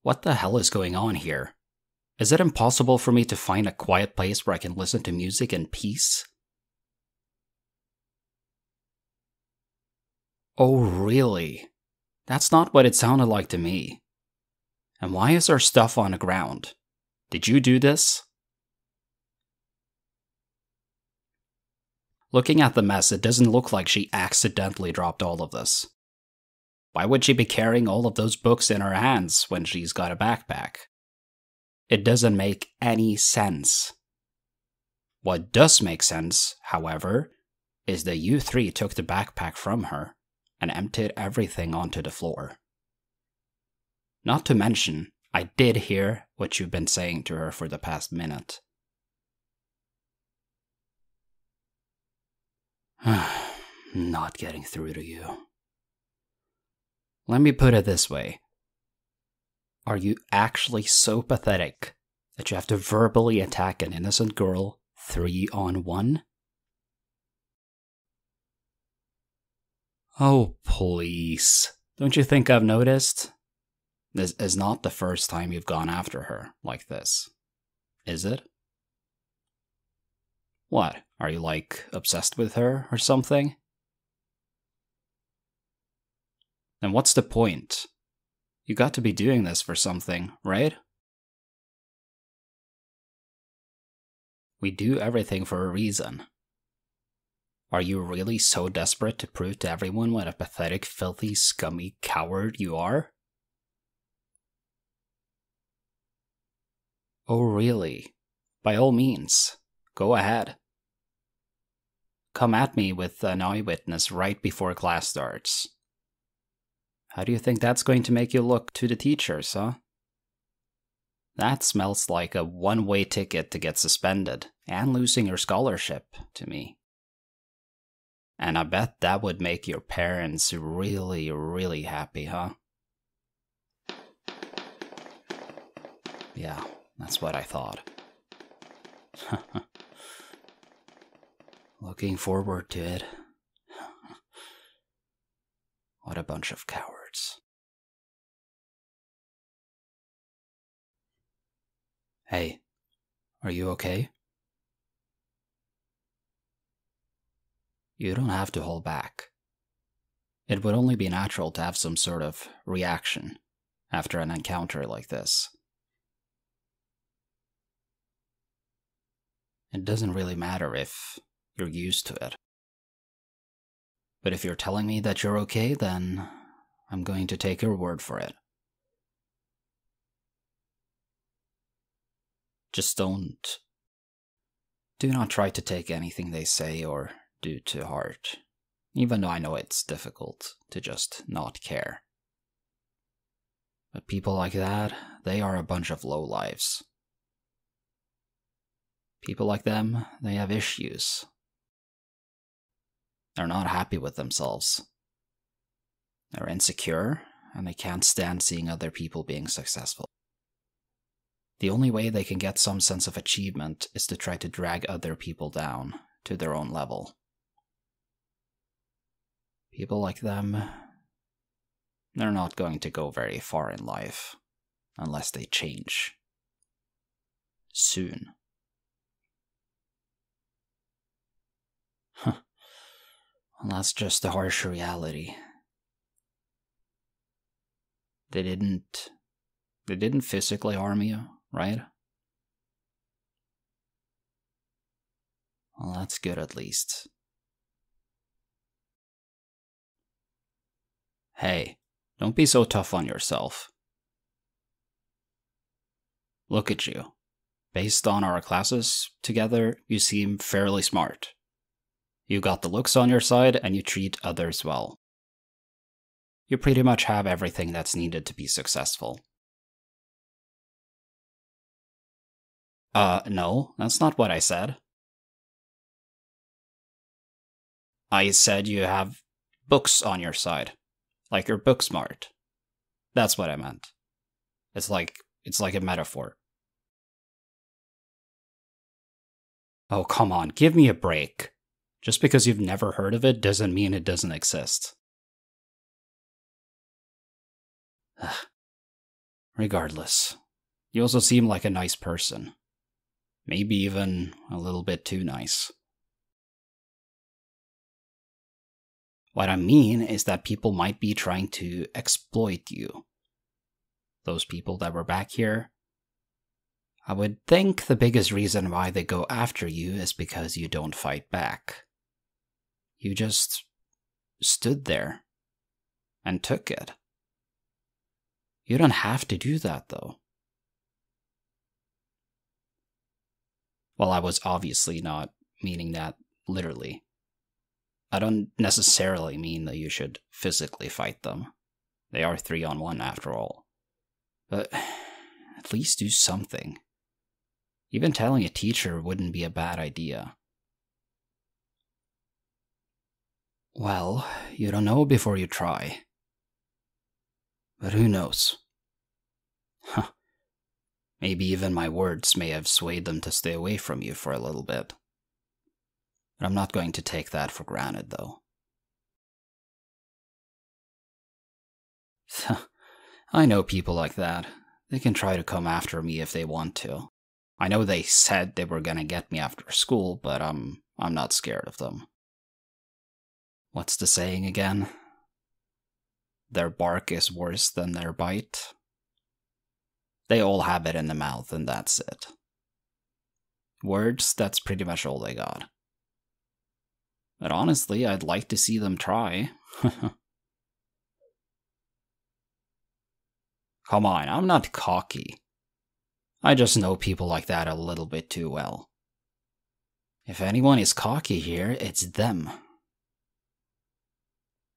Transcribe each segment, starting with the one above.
What the hell is going on here? Is it impossible for me to find a quiet place where I can listen to music in peace? Oh, really? That's not what it sounded like to me. And why is there stuff on the ground? Did you do this? Looking at the mess, it doesn't look like she accidentally dropped all of this. Why would she be carrying all of those books in her hands when she's got a backpack? It doesn't make any sense. What does make sense, however, is that you three took the backpack from her and emptied everything onto the floor. Not to mention, I did hear what you've been saying to her for the past minute. Not getting through to you. Let me put it this way. Are you actually so pathetic that you have to verbally attack an innocent girl 3-on-1? Oh, please. Don't you think I've noticed? This is not the first time you've gone after her like this, is it? What? Are you, like, obsessed with her or something? Then what's the point? You got to be doing this for something, right? We do everything for a reason. Are you really so desperate to prove to everyone what a pathetic, filthy, scummy coward you are? Oh, really? By all means, go ahead. Come at me with an eyewitness right before class starts. How do you think that's going to make you look to the teachers, huh? That smells like a one-way ticket to get suspended and losing your scholarship to me. And I bet that would make your parents really, really happy, huh? Yeah, that's what I thought. Looking forward to it. What a bunch of cowards. Hey, are you okay? You don't have to hold back. It would only be natural to have some sort of reaction after an encounter like this. It doesn't really matter if you're used to it. But if you're telling me that you're okay, then I'm going to take your word for it. Just do not try to take anything they say or do to heart, even though I know it's difficult to just not care. But people like that, they are a bunch of lowlives. People like them, they have issues. They're not happy with themselves. They're insecure, and they can't stand seeing other people being successful. The only way they can get some sense of achievement is to try to drag other people down to their own level. People like them, they're not going to go very far in life unless they change. Soon. Well, that's just the harsh reality. They didn't physically harm you, right? Well, that's good at least. Hey, don't be so tough on yourself. Look at you. Based on our classes together, you seem fairly smart. You got the looks on your side and you treat others well. You pretty much have everything that's needed to be successful. No, that's not what I said. I said you have books on your side. Like you're book smart. That's what I meant. It's like a metaphor. Oh, come on, give me a break. Just because you've never heard of it doesn't mean it doesn't exist. Ugh. Regardless, you also seem like a nice person. Maybe even a little bit too nice. What I mean is that people might be trying to exploit you. Those people that were back here, I would think the biggest reason why they go after you is because you don't fight back. You just stood there and took it. You don't have to do that, though. Well, I was obviously not meaning that literally. I don't necessarily mean that you should physically fight them. They are 3-on-1 after all. But at least do something. Even telling a teacher wouldn't be a bad idea. Well, you don't know before you try. But who knows? Huh. Maybe even my words may have swayed them to stay away from you for a little bit. But I'm not going to take that for granted, though. I know people like that. They can try to come after me if they want to. I know they said they were gonna get me after school, but I'm not scared of them. What's the saying again? Their bark is worse than their bite. They all have it in the mouth, and that's it. Words, that's pretty much all they got. But honestly, I'd like to see them try. Come on, I'm not cocky. I just know people like that a little bit too well. If anyone is cocky here, it's them.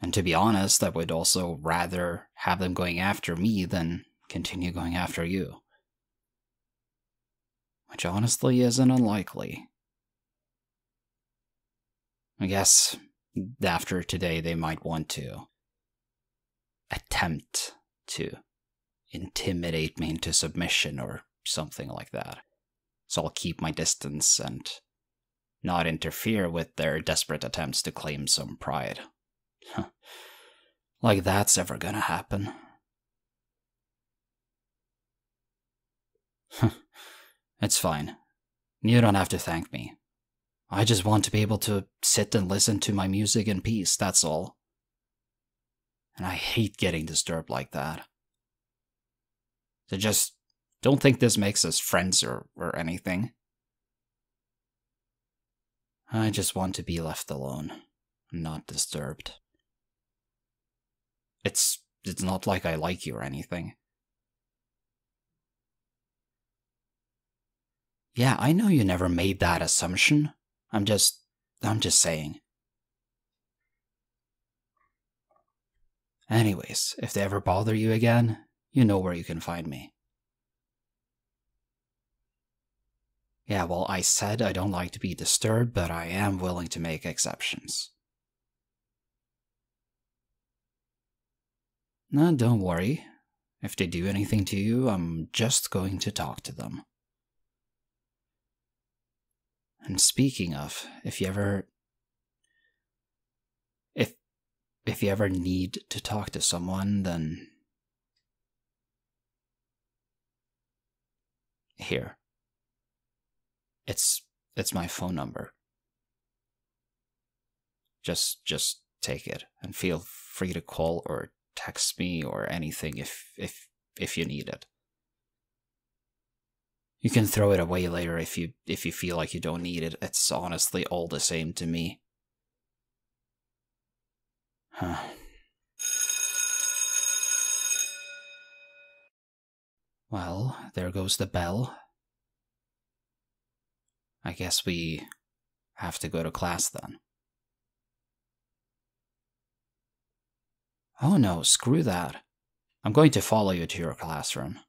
And to be honest, I would also rather have them going after me than continue going after you. Which honestly isn't unlikely. I guess after today they might want to attempt to intimidate me into submission or something like that. So I'll keep my distance and not interfere with their desperate attempts to claim some pride. Like that's ever gonna happen. It's fine. You don't have to thank me. I just want to be able to sit and listen to my music in peace, that's all. And I hate getting disturbed like that. So just don't think this makes us friends or anything. I just want to be left alone, not disturbed. It's not like I like you or anything. Yeah, I know you never made that assumption. I'm just saying. Anyways, if they ever bother you again, you know where you can find me. Yeah, well, I said I don't like to be disturbed, but I am willing to make exceptions. No, don't worry. If they do anything to you, I'm just going to talk to them. And speaking of, if you ever need to talk to someone, then here. It's my phone number. Just take it and feel free to call or text me or anything if you need it. You can throw it away later if you feel like you don't need it. It's honestly all the same to me. Huh. Well, there goes the bell. I guess we have to go to class then. Oh no, screw that. I'm going to follow you to your classroom.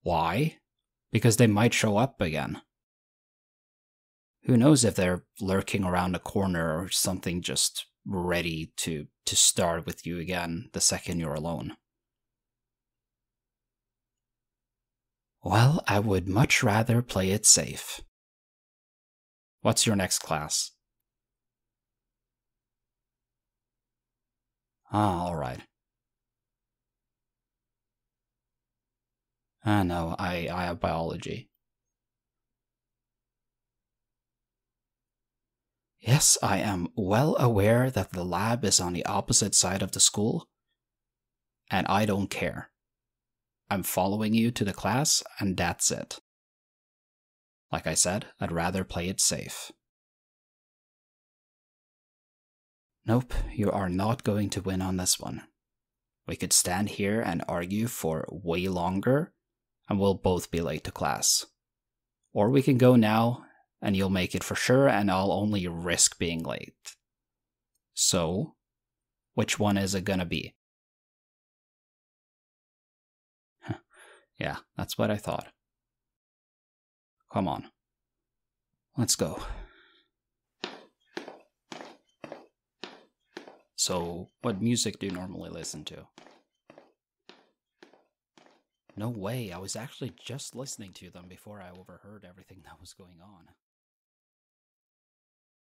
Why? Because they might show up again. Who knows if they're lurking around a corner or something, just ready to start with you again the second you're alone. Well, I would much rather play it safe. What's your next class? Ah, alright. No, I have biology. Yes, I am well aware that the lab is on the opposite side of the school, and I don't care. I'm following you to the class, and that's it. Like I said, I'd rather play it safe. Nope, you are not going to win on this one. We could stand here and argue for way longer, and we'll both be late to class. Or we can go now, and you'll make it for sure, and I'll only risk being late. So, which one is it gonna be? Yeah, that's what I thought. Come on. Let's go. So, what music do you normally listen to? No way, I was actually just listening to them before I overheard everything that was going on.